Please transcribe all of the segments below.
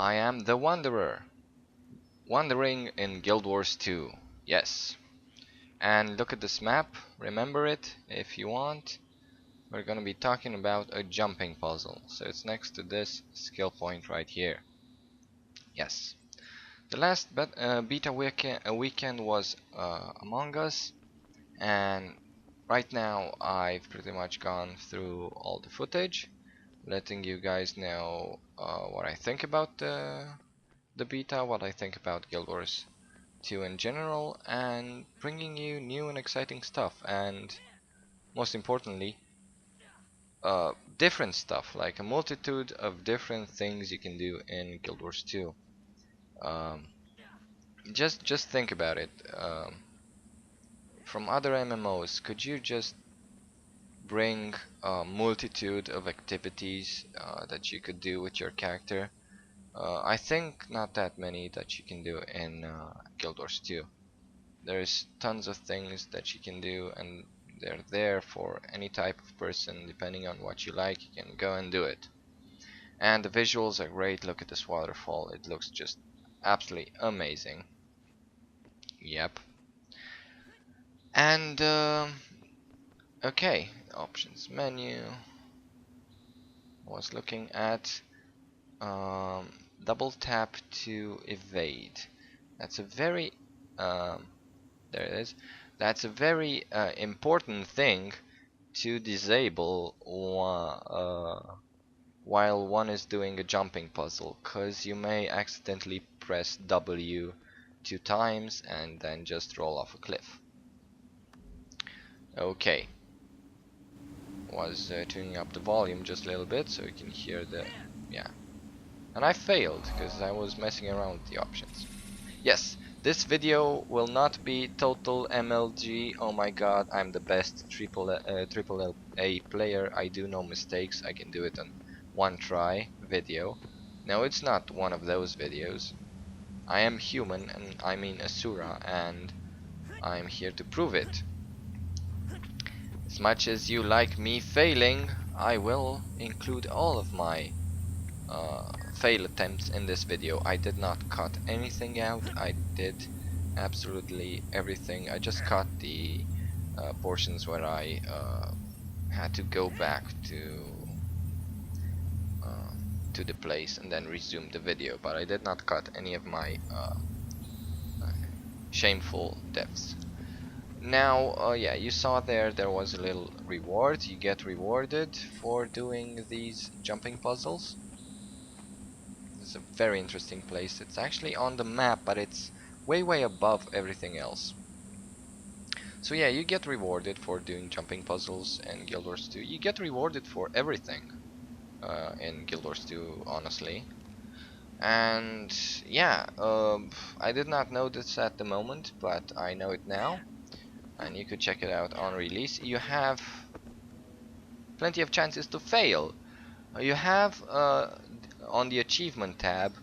I am the Wanderer, wandering in Guild Wars 2, yes. And look at this map, remember it if you want. We're gonna be talking about a jumping puzzle, so it's next to this skill point right here. Yes. The last beta weekend was Among Us, and right now I've pretty much gone through all the footage, letting you guys know what I think about the beta, what I think about Guild Wars 2 in general, and bringing you new and exciting stuff, and most importantly, different stuff, like a multitude of different things you can do in Guild Wars 2. Um, just think about it. From other MMOs, could you just bring a multitude of activities that you could do with your character? I think not that many that you can do in Guild Wars 2. There's tons of things that you can do, and they're there for any type of person. Depending on what you like, you can go and do it. And the visuals are great. Look at this waterfall, it looks just absolutely amazing. Yep. And okay, options menu. I was looking at double tap to evade. That's a very there it is. That's a very important thing to disable while one is doing a jumping puzzle, cause you may accidentally press W 2 times and then just roll off a cliff. Okay, was tuning up the volume just a little bit so you can hear the and I failed because I was messing around with the options. Yes, this video will not be total MLG. Oh my god, I'm the best triple A player. I do no mistakes. I can do it on one try video. No, it's not one of those videos. I am human, and I mean Asura, and I'm here to prove it. As much as you like me failing, I will include all of my fail attempts in this video. I did not cut anything out. I did absolutely everything. I just cut the portions where I had to go back to the place and then resume the video, but I did not cut any of my shameful deaths. Now, yeah, you saw there was a little reward. You get rewarded for doing these jumping puzzles. It's a very interesting place. It's actually on the map, but it's way above everything else. So yeah, you get rewarded for doing jumping puzzles in Guild Wars 2. You get rewarded for everything in Guild Wars 2, honestly. And yeah, I did not know this at the moment, but I know it now. And you could check it out on release. You have plenty of chances to fail. You have on the achievement tab,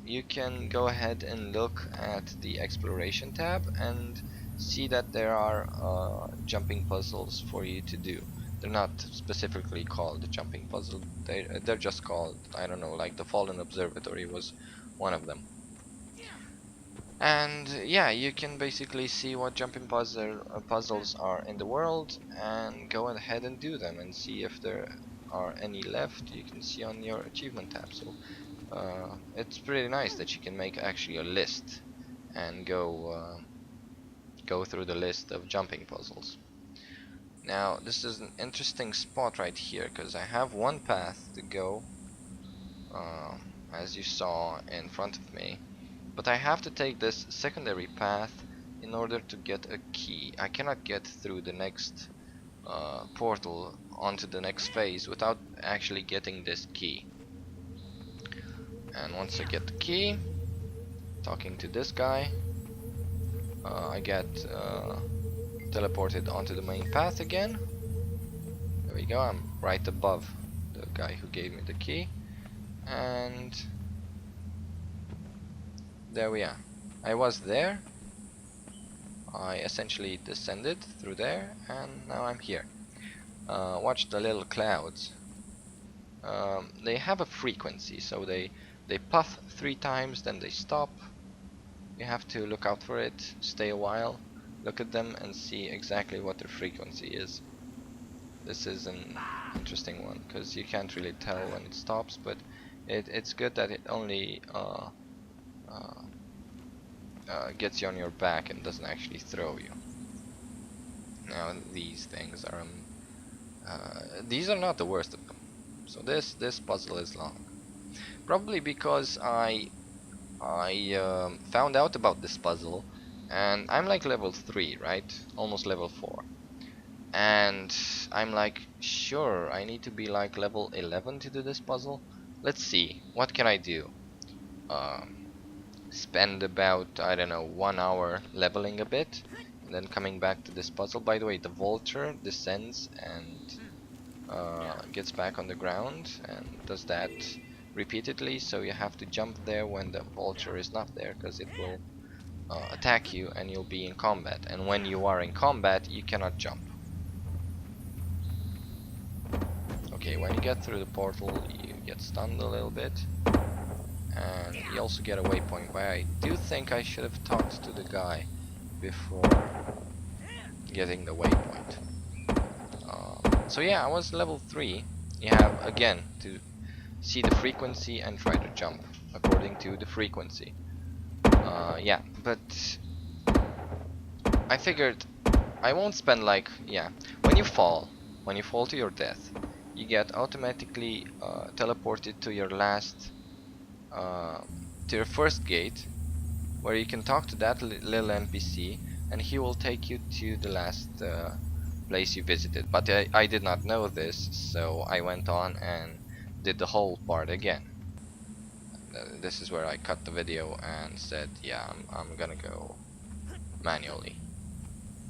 you can go ahead and look at the exploration tab and see that there are jumping puzzles for you to do. They're not specifically called the jumping puzzle, they're just called, I don't know, like the Fallen Observatory was one of them. And yeah, you can basically see what jumping puzzles are in the world and go ahead and do them and see if there are any left. You can see on your achievement tab. So it's pretty nice that you can make actually a list and go through the list of jumping puzzles. Now this is an interesting spot right here because I have one path to go, as you saw in front of me, but I have to take this secondary path in order to get a key. I cannot get through the next portal onto the next phase without actually getting this key. And once I get the key, talking to this guy, I get teleported onto the main path again. There we go, I'm right above the guy who gave me the key, and there we are. I was there, I essentially descended through there, and now I'm here. Watch the little clouds. They have a frequency, so they They puff 3 times, then they stop. You have to look out for it, stay a while, look at them and see exactly what their frequency is. This is an interesting one because you can't really tell when it stops, but it's good that it only gets you on your back and doesn't actually throw you. Now these things are these are not the worst of them. So this puzzle is long, probably because I found out about this puzzle, and I'm like level 3, right? Almost level 4. And I'm like, sure, I need to be like level 11 to do this puzzle. Let's see, what can I do? Spend about, I don't know, 1 hour leveling a bit, and then coming back to this puzzle. By the way, the vulture descends and gets back on the ground and does that repeatedly, so you have to jump there when the vulture is not there, because it will attack you and you'll be in combat, and when you are in combat you cannot jump. Okay, when you get through the portal you get stunned a little bit, and you also get a waypoint, but I do think I should have talked to the guy before getting the waypoint. So yeah, I was level 3. You have again to see the frequency and try to jump according to the frequency. Yeah, but I figured I won't spend like, yeah, when you fall to your death, you get automatically teleported to your last to your first gate, where you can talk to that little NPC and he will take you to the last place you visited. But I did not know this, so I went on and did the whole part again. This is where I cut the video and said, yeah, I'm gonna go manually.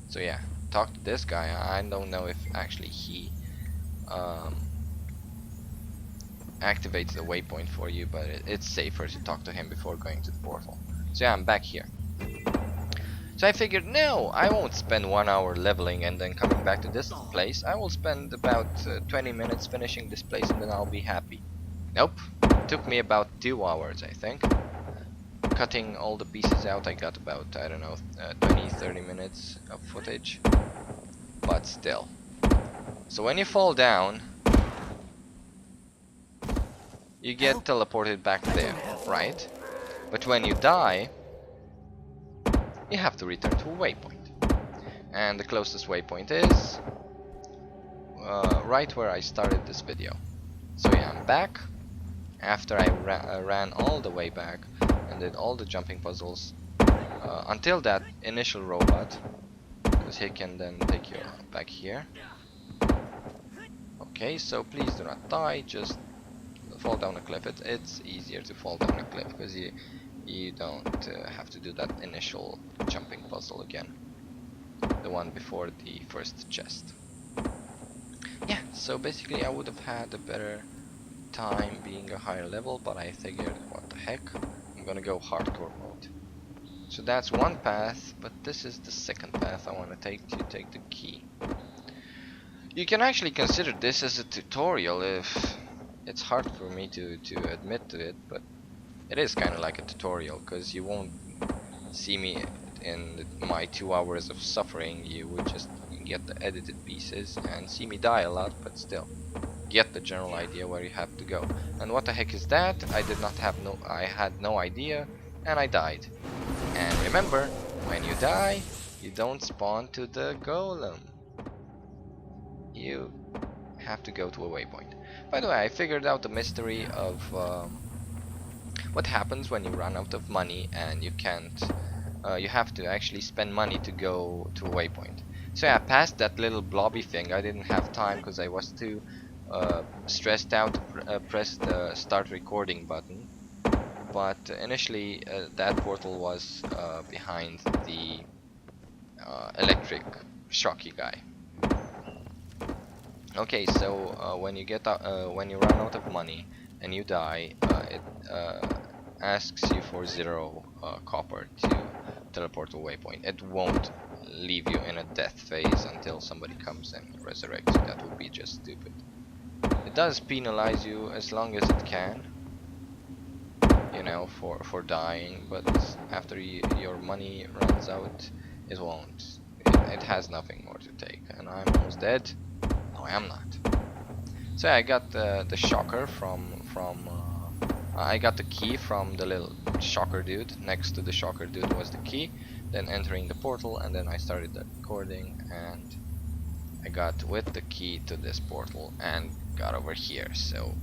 So yeah, talk to this guy. I don't know if actually he activates the waypoint for you, but it's safer to talk to him before going to the portal. So yeah, I'm back here. So I figured, no, I won't spend 1 hour leveling and then coming back to this place. I will spend about 20 minutes finishing this place and then I'll be happy. Nope, it took me about 2 hours, I think. Cutting all the pieces out, I got about, I don't know, 20-30 minutes of footage. But still. So when you fall down, you get teleported back there, right? But when you die, you have to return to a waypoint. And the closest waypoint is right where I started this video. So yeah, I'm back. After I ran all the way back and did all the jumping puzzles until that initial robot, because he can then take you back here. Okay, so please do not die, just fall down a cliff. It's easier to fall down a cliff because you don't have to do that initial jumping puzzle again, the one before the first chest. Yeah, so basically I would have had a better time being a higher level, but I figured, what the heck, I'm gonna go hardcore mode. So that's one path, but this is the second path I want to take the key. You can actually consider this as a tutorial. If it's hard for me to admit to it, but it is kind of like a tutorial, because you won't see me in my 2 hours of suffering. You would just get the edited pieces and see me die a lot, but still get the general idea where you have to go. And what the heck is that? I had no idea, and I died. And remember, when you die, you don't spawn to the golem. You have to go to a waypoint. By the way, I figured out the mystery of what happens when you run out of money and you can't. You have to actually spend money to go to a waypoint. So yeah, past that little blobby thing, I didn't have time because I was too stressed out to press the start recording button. But initially, that portal was behind the electric shocky guy. Okay, so when you run out of money and you die, it asks you for 0 copper to teleport to a waypoint. It won't leave you in a death phase until somebody comes and resurrects you. That would be just stupid. It does penalize you as long as it can, know, for dying, but after your money runs out, it won't. It has nothing more to take, and I'm almost dead. No, I am not. So I got the shocker I got the key from the little shocker dude. Next to the shocker dude was the key. Then entering the portal, and then I started the recording, and I got with the key to this portal and got over here. So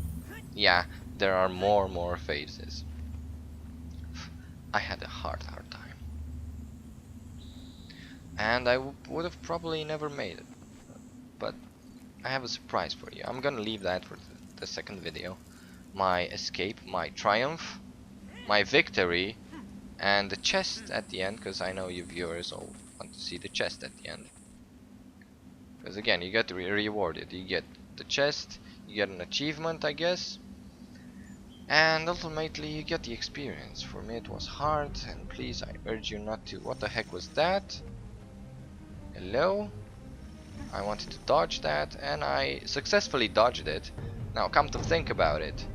yeah, there are more phases. I had a hard time, and I would have probably never made it, but I have a surprise for you. I'm gonna leave that for the second video. My escape, my triumph, my victory, and the chest at the end, because I know you viewers all want to see the chest at the end. Because again, you get rewarded. You get the chest, you get an achievement, I guess, and ultimately you get the experience. For me it was hard, and please, I urge you not to. What the heck was that? Hello? I wanted to dodge that, and I successfully dodged it. Now come to think about it,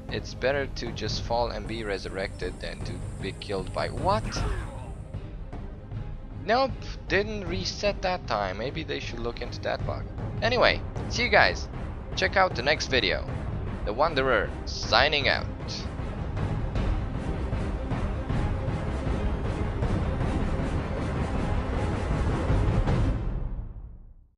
it's better to just fall and be resurrected than to be killed by what? Nope, didn't reset that time. Maybe they should look into that bug. Anyway, see you guys. Check out the next video. The Wanderer signing out.